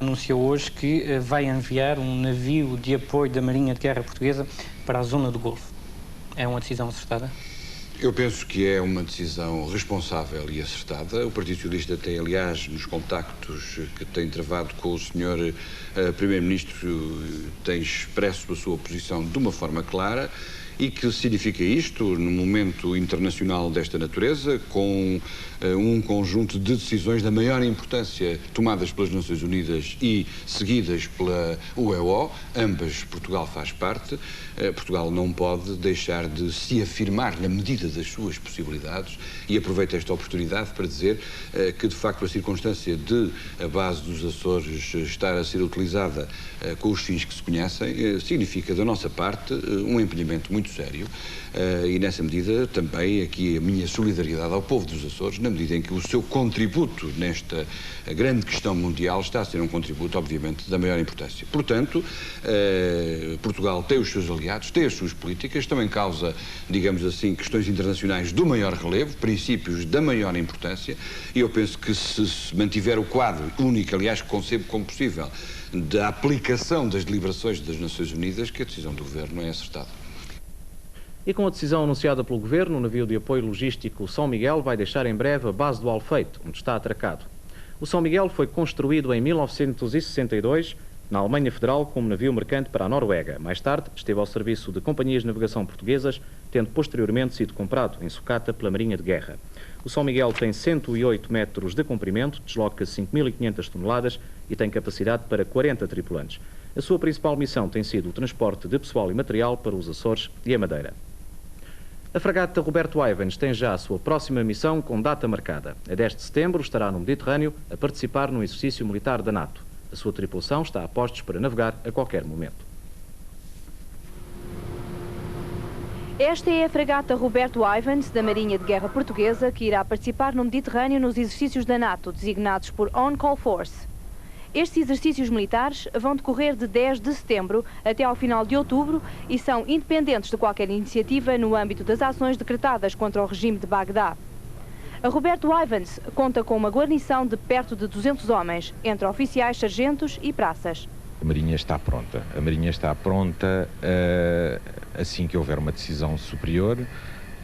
anunciou hoje que vai enviar um navio de apoio da Marinha de Guerra Portuguesa para a zona do Golfo. É uma decisão acertada? Eu penso que é uma decisão responsável e acertada. O Partido Socialista tem, aliás, nos contactos que tem travado com o Sr. Primeiro-Ministro, tem expresso a sua posição de uma forma clara. E que significa isto, num momento internacional desta natureza, com um conjunto de decisões da maior importância tomadas pelas Nações Unidas e seguidas pela UEO, ambas Portugal faz parte. Portugal não pode deixar de se afirmar na medida das suas possibilidades e aproveito esta oportunidade para dizer que, de facto, a circunstância de a base dos Açores estar a ser utilizada com os fins que se conhecem, significa, da nossa parte, um empenhamento muito sério e, nessa medida, também aqui a minha solidariedade ao povo dos Açores, na medida em que o seu contributo nesta grande questão mundial está a ser um contributo, obviamente, da maior importância. Portanto, Portugal tem os seus aliados, tem as suas políticas, estão em causa, digamos assim, questões internacionais do maior relevo, princípios da maior importância, e eu penso que se mantiver o quadro único, aliás, que concebo como possível, da aplicação das deliberações das Nações Unidas, que a decisão do Governo é acertada. E com a decisão anunciada pelo Governo, o navio de apoio logístico São Miguel vai deixar em breve a base do Alfeite, onde está atracado. O São Miguel foi construído em 1962, na Alemanha Federal, como navio mercante para a Noruega. Mais tarde, esteve ao serviço de companhias de navegação portuguesas, tendo posteriormente sido comprado em sucata pela Marinha de Guerra. O São Miguel tem 108 metros de comprimento, desloca 5.500 toneladas e tem capacidade para 40 tripulantes. A sua principal missão tem sido o transporte de pessoal e material para os Açores e a Madeira. A fragata Roberto Ivens tem já a sua próxima missão com data marcada. A 10 de setembro estará no Mediterrâneo a participar num exercício militar da NATO. A sua tripulação está a postos para navegar a qualquer momento. Esta é a fragata Roberto Ivens, da Marinha de Guerra Portuguesa, que irá participar no Mediterrâneo nos exercícios da NATO, designados por On-Call Force. Estes exercícios militares vão decorrer de 10 de setembro até ao final de outubro e são independentes de qualquer iniciativa no âmbito das ações decretadas contra o regime de Bagdá. A Roberto Ivens conta com uma guarnição de perto de 200 homens, entre oficiais, sargentos e praças. A Marinha está pronta. A Marinha está pronta assim que houver uma decisão superior.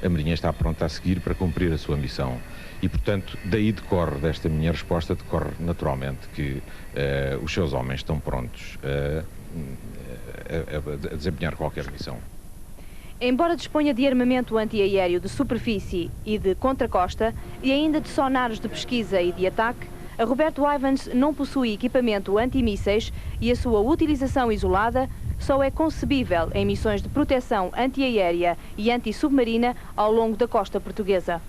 A Marinha está pronta a seguir para cumprir a sua missão. E, portanto, daí desta minha resposta, decorre naturalmente que os seus homens estão prontos a desempenhar qualquer missão. Embora disponha de armamento antiaéreo de superfície e de contracosta e ainda de sonares de pesquisa e de ataque, a Roberto Ivens não possui equipamento antimísseis e a sua utilização isolada só é concebível em missões de proteção antiaérea e antissubmarina ao longo da costa portuguesa.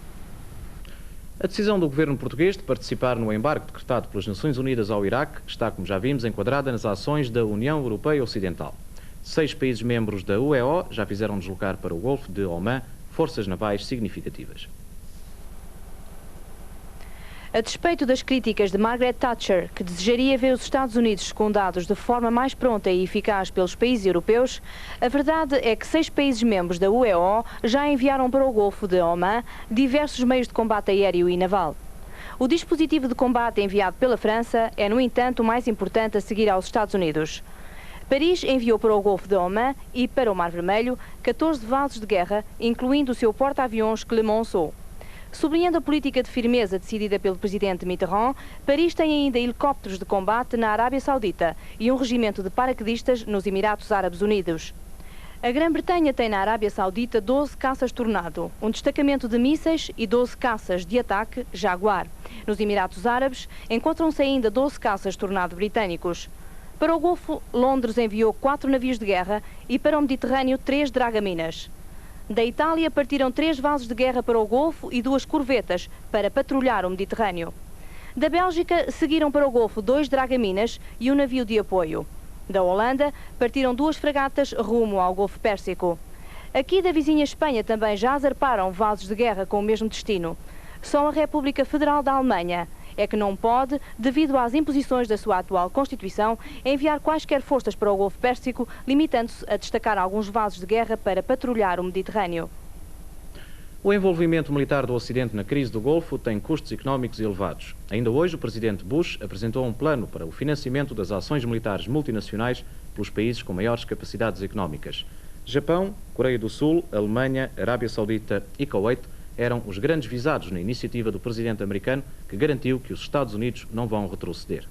A decisão do governo português de participar no embarque decretado pelas Nações Unidas ao Iraque está, como já vimos, enquadrada nas ações da União Europeia Ocidental. 6 países membros da UEO já fizeram deslocar para o Golfo de Oman forças navais significativas. A despeito das críticas de Margaret Thatcher, que desejaria ver os Estados Unidos secundados de forma mais pronta e eficaz pelos países europeus, a verdade é que 6 países membros da UEO já enviaram para o Golfo de Oman diversos meios de combate aéreo e naval. O dispositivo de combate enviado pela França é, no entanto, o mais importante a seguir aos Estados Unidos. Paris enviou para o Golfo de Oman e para o Mar Vermelho 14 vasos de guerra, incluindo o seu porta-aviões Clemenceau. Sublinhando a política de firmeza decidida pelo presidente Mitterrand, Paris tem ainda helicópteros de combate na Arábia Saudita e um regimento de paraquedistas nos Emirados Árabes Unidos. A Grã-Bretanha tem na Arábia Saudita 12 caças Tornado, um destacamento de mísseis e 12 caças de ataque Jaguar. Nos Emirados Árabes encontram-se ainda 12 caças Tornado britânicos. Para o Golfo, Londres enviou 4 navios de guerra e para o Mediterrâneo 3 dragaminas. Da Itália partiram 3 vasos de guerra para o Golfo e 2 corvetas para patrulhar o Mediterrâneo. Da Bélgica seguiram para o Golfo 2 dragaminas e um navio de apoio. Da Holanda partiram 2 fragatas rumo ao Golfo Pérsico. Aqui da vizinha Espanha também já zarparam vasos de guerra com o mesmo destino. Só a República Federal da Alemanha é que não pode, devido às imposições da sua atual Constituição, enviar quaisquer forças para o Golfo Pérsico, limitando-se a destacar alguns vasos de guerra para patrulhar o Mediterrâneo. O envolvimento militar do Ocidente na crise do Golfo tem custos económicos elevados. Ainda hoje, o presidente Bush apresentou um plano para o financiamento das ações militares multinacionais pelos países com maiores capacidades económicas. Japão, Coreia do Sul, Alemanha, Arábia Saudita e Kuwait eram os grandes visados na iniciativa do presidente americano, que garantiu que os Estados Unidos não vão retroceder.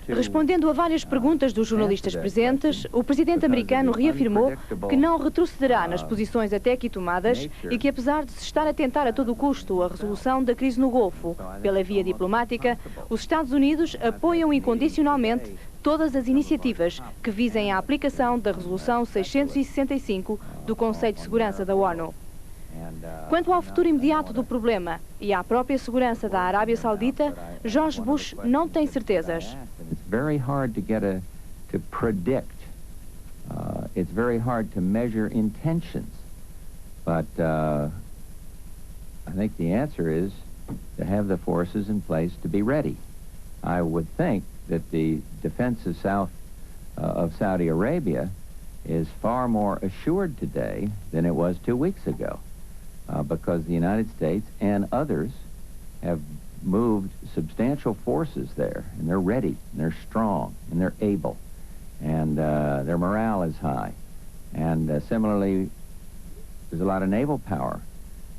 Respondendo a várias perguntas dos jornalistas presentes, o presidente americano reafirmou que não retrocederá nas posições até aqui tomadas e que, apesar de se estar a tentar a todo custo a resolução da crise no Golfo pela via diplomática, os Estados Unidos apoiam incondicionalmente todas as iniciativas que visem a aplicação da Resolução 665 do Conselho de Segurança da ONU. Quanto ao futuro imediato do problema e à própria segurança da Arábia Saudita, George Bush não tem certezas. It's very hard to predict. It's very hard to measure intentions. But I think the answer is to have the forces in place to be ready. I would think that the defense of Saudi Arabia is far more assured today than it was 2 weeks ago. Because the United States and others have moved substantial forces there, and they're ready, and they're strong, and they're able, and their morale is high. And similarly, there's a lot of naval power,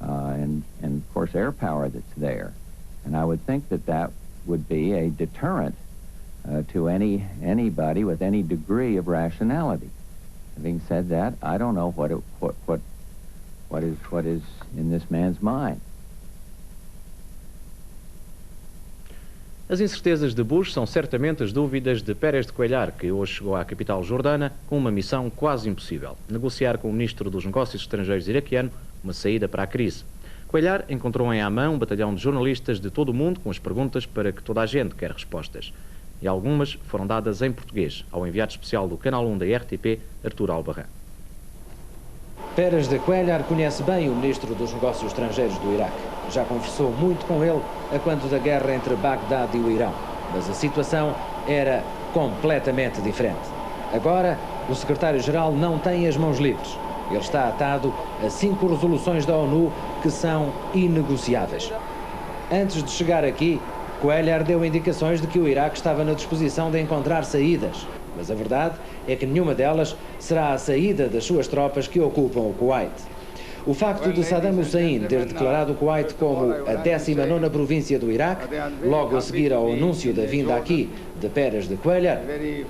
and of course air power that's there. And I would think that that would be a deterrent to anybody with any degree of rationality. Having said that, I don't know what is in this man's mind. As incertezas de Bush são certamente as dúvidas de Pérez de Cuéllar, que hoje chegou à capital jordana com uma missão quase impossível: negociar com o ministro dos Negócios Estrangeiros iraquiano uma saída para a crise. Cuéllar encontrou em Amman um batalhão de jornalistas de todo o mundo com as perguntas para que toda a gente quer respostas. E algumas foram dadas em português ao enviado especial do Canal 1 da RTP, Artur Albarrán. Pérez de Cuéllar conhece bem o ministro dos Negócios Estrangeiros do Iraque. Já conversou muito com ele a quando da guerra entre Bagdade e o Irão. Mas a situação era completamente diferente. Agora, o secretário-geral não tem as mãos livres. Ele está atado a 5 resoluções da ONU que são inegociáveis. Antes de chegar aqui, Cuéllar deu indicações de que o Iraque estava na disposição de encontrar saídas. Mas a verdade é que nenhuma delas será a saída das suas tropas que ocupam o Kuwait. O facto de Saddam Hussein ter declarado o Kuwait como a 19ª província do Iraque, logo a seguir ao anúncio da vinda aqui de Pérez de Cuéllar,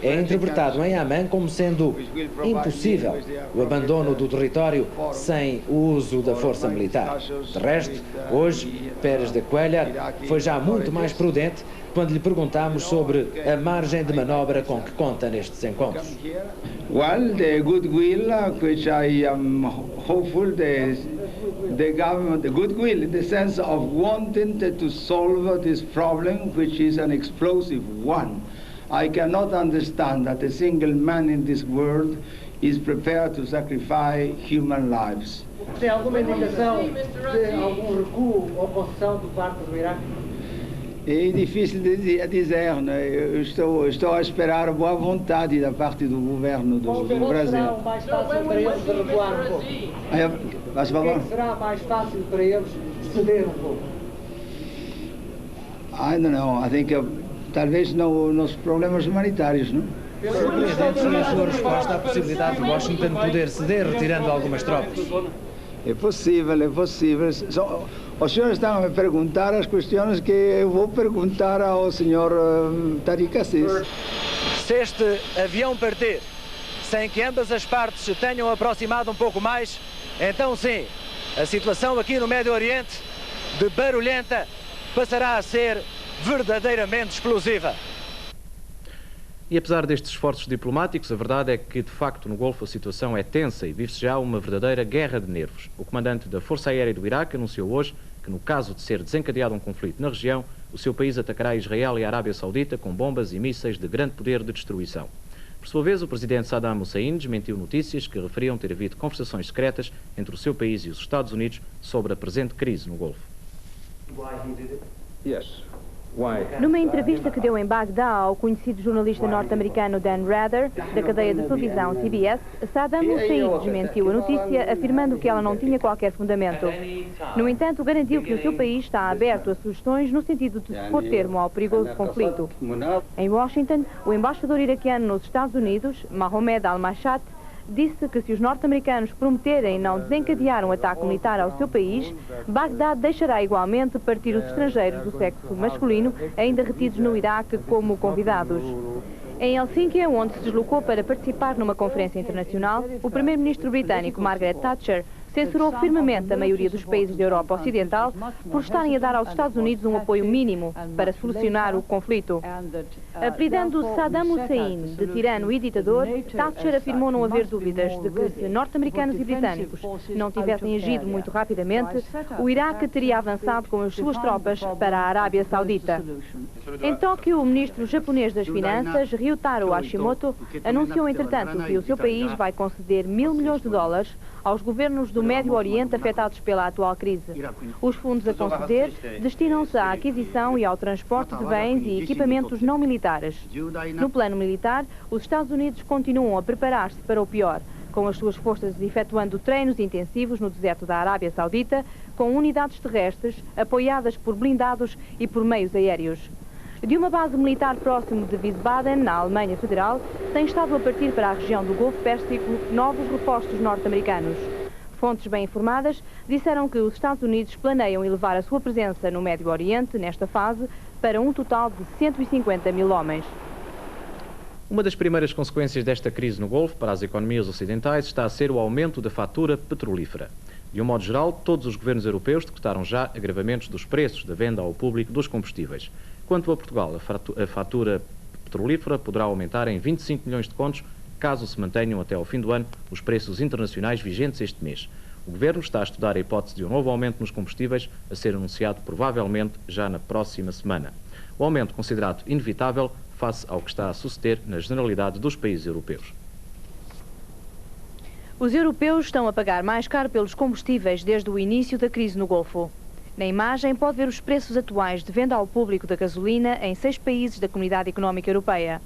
é interpretado em Amman como sendo impossível o abandono do território sem o uso da força militar. De resto, hoje, Pérez de Cuéllar foi já muito mais prudente quando lhe perguntámos sobre a margem de manobra com que conta nestes encontros. Well, the goodwill, which I am hopeful the government, the goodwill in the sense of wanting to solve this problem, which is an explosive one. I cannot understand that a single man in this world is prepared to sacrifice human lives. Tem alguma indicação de algum recuo ou concessão por parte do Iraque? É difícil de dizer, né? Eu estou a esperar boa vontade da parte do governo do Brasil. Será mais fácil para eles de recuar um pouco? O que será mais fácil para eles ceder um pouco? I don't know. I think talvez nos problemas humanitários, não? Presidente, seria a sua resposta à possibilidade de Washington poder ceder retirando algumas tropas? É possível, é possível. Os senhores estão a me perguntar as questões que eu vou perguntar ao senhor Tariq Aziz. Se este avião partir sem que ambas as partes se tenham aproximado um pouco mais, então sim, a situação aqui no Médio Oriente, de barulhenta, passará a ser verdadeiramente explosiva. E apesar destes esforços diplomáticos, a verdade é que, de facto, no Golfo a situação é tensa e vive-se já uma verdadeira guerra de nervos. O comandante da Força Aérea do Iraque anunciou hoje que, no caso de ser desencadeado um conflito na região, o seu país atacará Israel e a Arábia Saudita com bombas e mísseis de grande poder de destruição. Por sua vez, o presidente Saddam Hussein desmentiu notícias que referiam ter havido conversações secretas entre o seu país e os Estados Unidos sobre a presente crise no Golfo. Yes. Numa entrevista que deu em Bagdá ao conhecido jornalista norte-americano Dan Rather, da cadeia de televisão CBS, Saddam Hussein desmentiu a notícia, afirmando que ela não tinha qualquer fundamento. No entanto, garantiu que o seu país está aberto a sugestões no sentido de se pôr termo ao perigoso conflito. Em Washington, o embaixador iraquiano nos Estados Unidos, Mohamed Al-Mashat, disse que se os norte-americanos prometerem não desencadear um ataque militar ao seu país, Bagdá deixará igualmente partir os estrangeiros do sexo masculino ainda retidos no Iraque como convidados. Em Helsínquia, onde se deslocou para participar numa conferência internacional, o primeiro-ministro britânico Margaret Thatcher censurou firmemente a maioria dos países da Europa Ocidental por estarem a dar aos Estados Unidos um apoio mínimo para solucionar o conflito. Apelidando Saddam Hussein de tirano e ditador, Thatcher afirmou não haver dúvidas de que, se norte-americanos e britânicos não tivessem agido muito rapidamente, o Iraque teria avançado com as suas tropas para a Arábia Saudita. Em Tóquio, o ministro japonês das Finanças, Ryutaro Hashimoto, anunciou, entretanto, que o seu país vai conceder $1.000 milhões aos governos do Médio Oriente afetados pela atual crise. Os fundos a conceder destinam-se à aquisição e ao transporte de bens e equipamentos não militares. No plano militar, os Estados Unidos continuam a preparar-se para o pior, com as suas forças efetuando treinos intensivos no deserto da Arábia Saudita, com unidades terrestres apoiadas por blindados e por meios aéreos. De uma base militar próximo de Wiesbaden, na Alemanha Federal, têm estado a partir para a região do Golfo Pérsico novos reforços norte-americanos. Fontes bem informadas disseram que os Estados Unidos planeiam elevar a sua presença no Médio Oriente, nesta fase, para um total de 150 mil homens. Uma das primeiras consequências desta crise no Golfo para as economias ocidentais está a ser o aumento da fatura petrolífera. De um modo geral, todos os governos europeus decretaram já agravamentos dos preços da venda ao público dos combustíveis. Quanto a Portugal, a fatura petrolífera poderá aumentar em 25 milhões de contos, caso se mantenham até ao fim do ano os preços internacionais vigentes este mês. O Governo está a estudar a hipótese de um novo aumento nos combustíveis, a ser anunciado provavelmente já na próxima semana. O aumento considerado inevitável face ao que está a suceder na generalidade dos países europeus. Os europeus estão a pagar mais caro pelos combustíveis desde o início da crise no Golfo. Na imagem pode ver os preços atuais de venda ao público da gasolina em 6 países da Comunidade Económica Europeia.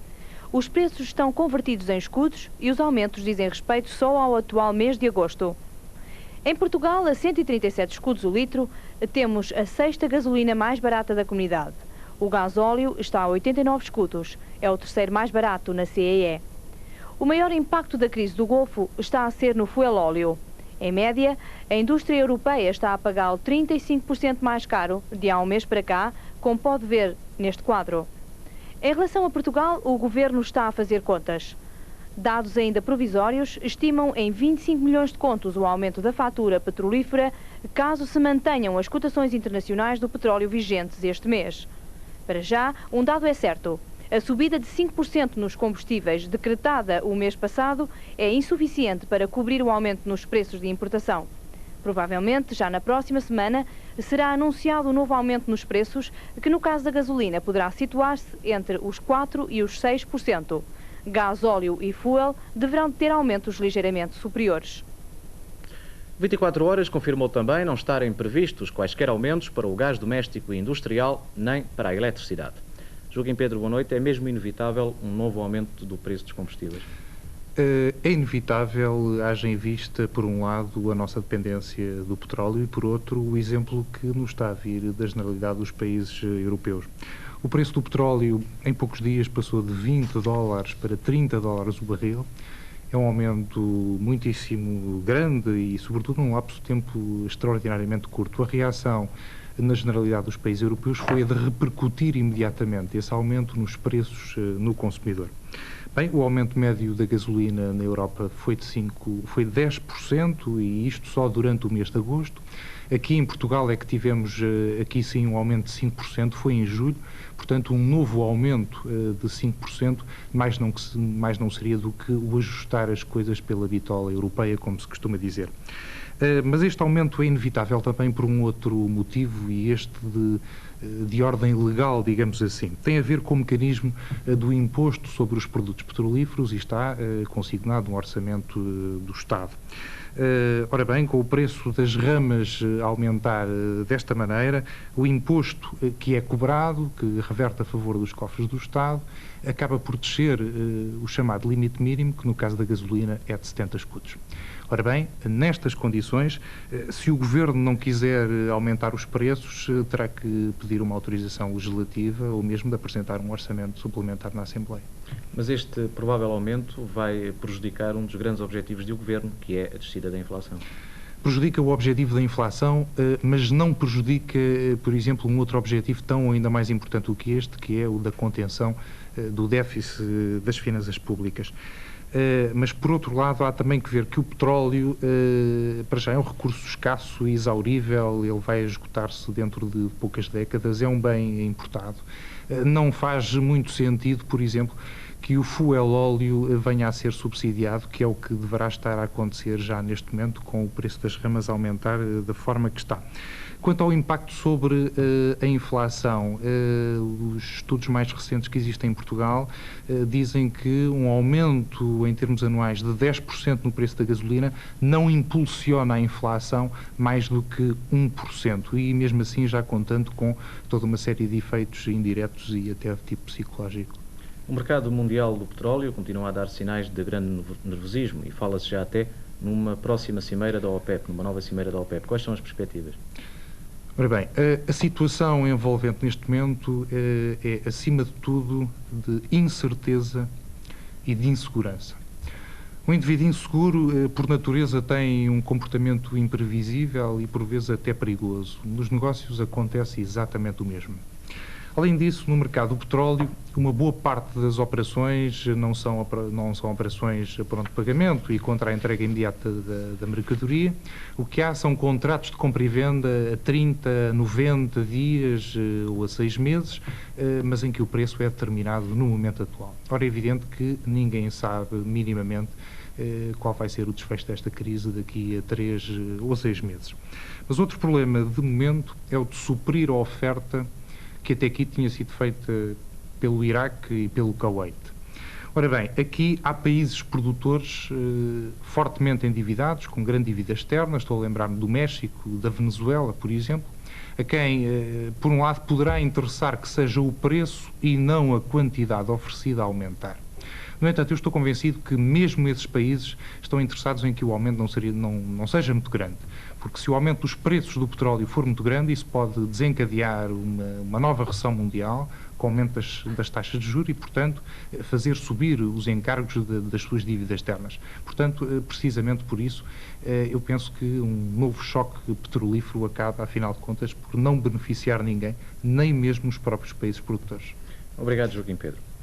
Os preços estão convertidos em escudos e os aumentos dizem respeito só ao atual mês de agosto. Em Portugal, a 137 escudos o litro, temos a 6ª gasolina mais barata da comunidade. O gasóleo está a 89 escudos, é o 3º mais barato na CEE. O maior impacto da crise do Golfo está a ser no fuel óleo. Em média, a indústria europeia está a pagá-lo 35% mais caro de há um mês para cá, como pode ver neste quadro. Em relação a Portugal, o Governo está a fazer contas. Dados ainda provisórios estimam em 25 milhões de contos o aumento da fatura petrolífera, caso se mantenham as cotações internacionais do petróleo vigentes este mês. Para já, um dado é certo. A subida de 5% nos combustíveis decretada o mês passado é insuficiente para cobrir o aumento nos preços de importação. Provavelmente, já na próxima semana, será anunciado um novo aumento nos preços, que no caso da gasolina poderá situar-se entre os 4% e os 6%. Gás, óleo e fuel deverão ter aumentos ligeiramente superiores. 24 Horas confirmou também não estarem previstos quaisquer aumentos para o gás doméstico e industrial, nem para a eletricidade. Joaquim Pedro, boa noite. É mesmo inevitável um novo aumento do preço dos combustíveis? É inevitável, haja em vista, por um lado, a nossa dependência do petróleo e, por outro, o exemplo que nos está a vir da generalidade dos países europeus. O preço do petróleo, em poucos dias, passou de $20 para $30 o barril. É um aumento muitíssimo grande e, sobretudo, num lapso de tempo extraordinariamente curto. A reação na generalidade dos países europeus foi a de repercutir imediatamente esse aumento nos preços no consumidor. Bem, o aumento médio da gasolina na Europa foi de 10%, e isto só durante o mês de agosto. Aqui em Portugal é que tivemos, aqui sim, um aumento de 5%, foi em julho, portanto um novo aumento de 5%, mais não seria do que o ajustar as coisas pela bitola europeia, como se costuma dizer. Mas este aumento é inevitável também por um outro motivo, e este de ordem legal, digamos assim. Tem a ver com o mecanismo do imposto sobre os produtos petrolíferos e está consignado no orçamento do Estado. Ora bem, com o preço das ramas a aumentar desta maneira, o imposto que é cobrado, que reverte a favor dos cofres do Estado, acaba por descer o chamado limite mínimo, que no caso da gasolina é de 70 escudos. Ora bem, nestas condições, se o Governo não quiser aumentar os preços, terá que pedir uma autorização legislativa ou mesmo de apresentar um orçamento suplementar na Assembleia. Mas este provável aumento vai prejudicar um dos grandes objetivos do Governo, que é a descida da inflação. Prejudica o objetivo da inflação, mas não prejudica, por exemplo, um outro objetivo tão ainda mais importante do que este, que é o da contenção do déficit das finanças públicas. Mas, por outro lado, há também que ver que o petróleo, para já, é um recurso escasso e exaurível, ele vai esgotar-se dentro de poucas décadas, é um bem importado. Não faz muito sentido, por exemplo, que o fuel óleo venha a ser subsidiado, que é o que deverá estar a acontecer já neste momento, com o preço das ramas a aumentar da forma que está. Quanto ao impacto sobre a inflação, os estudos mais recentes que existem em Portugal dizem que um aumento em termos anuais de 10% no preço da gasolina não impulsiona a inflação mais do que 1%, e mesmo assim já contando com toda uma série de efeitos indiretos e até de tipo psicológico. O mercado mundial do petróleo continua a dar sinais de grande nervosismo e fala-se já até numa próxima cimeira da OPEP, numa nova cimeira da OPEP. Quais são as perspectivas? Ora bem, a situação envolvente neste momento é, acima de tudo, de incerteza e de insegurança. O indivíduo inseguro, por natureza, tem um comportamento imprevisível e, por vezes, até perigoso. Nos negócios acontece exatamente o mesmo. Além disso, no mercado do petróleo, uma boa parte das operações não são operações a pronto pagamento e contra a entrega imediata da mercadoria. O que há são contratos de compra e venda a 30, 90 dias ou a 6 meses, mas em que o preço é determinado no momento atual. Ora, é evidente que ninguém sabe minimamente qual vai ser o desfecho desta crise daqui a 3 ou 6 meses. Mas outro problema, de momento, é o de suprir a oferta que até aqui tinha sido feita pelo Iraque e pelo Kuwait. Ora bem, aqui há países produtores fortemente endividados, com grande dívida externa, estou a lembrar-me do México, da Venezuela, por exemplo, a quem, por um lado, poderá interessar que seja o preço e não a quantidade oferecida a aumentar. No entanto, eu estou convencido que mesmo esses países estão interessados em que o aumento não seja muito grande, porque se o aumento dos preços do petróleo for muito grande, isso pode desencadear uma nova recessão mundial, com aumento das taxas de juros e, portanto, fazer subir os encargos das suas dívidas externas. Portanto, precisamente por isso, eu penso que um novo choque petrolífero acaba, afinal de contas, por não beneficiar ninguém, nem mesmo os próprios países produtores. Obrigado, Joaquim Pedro.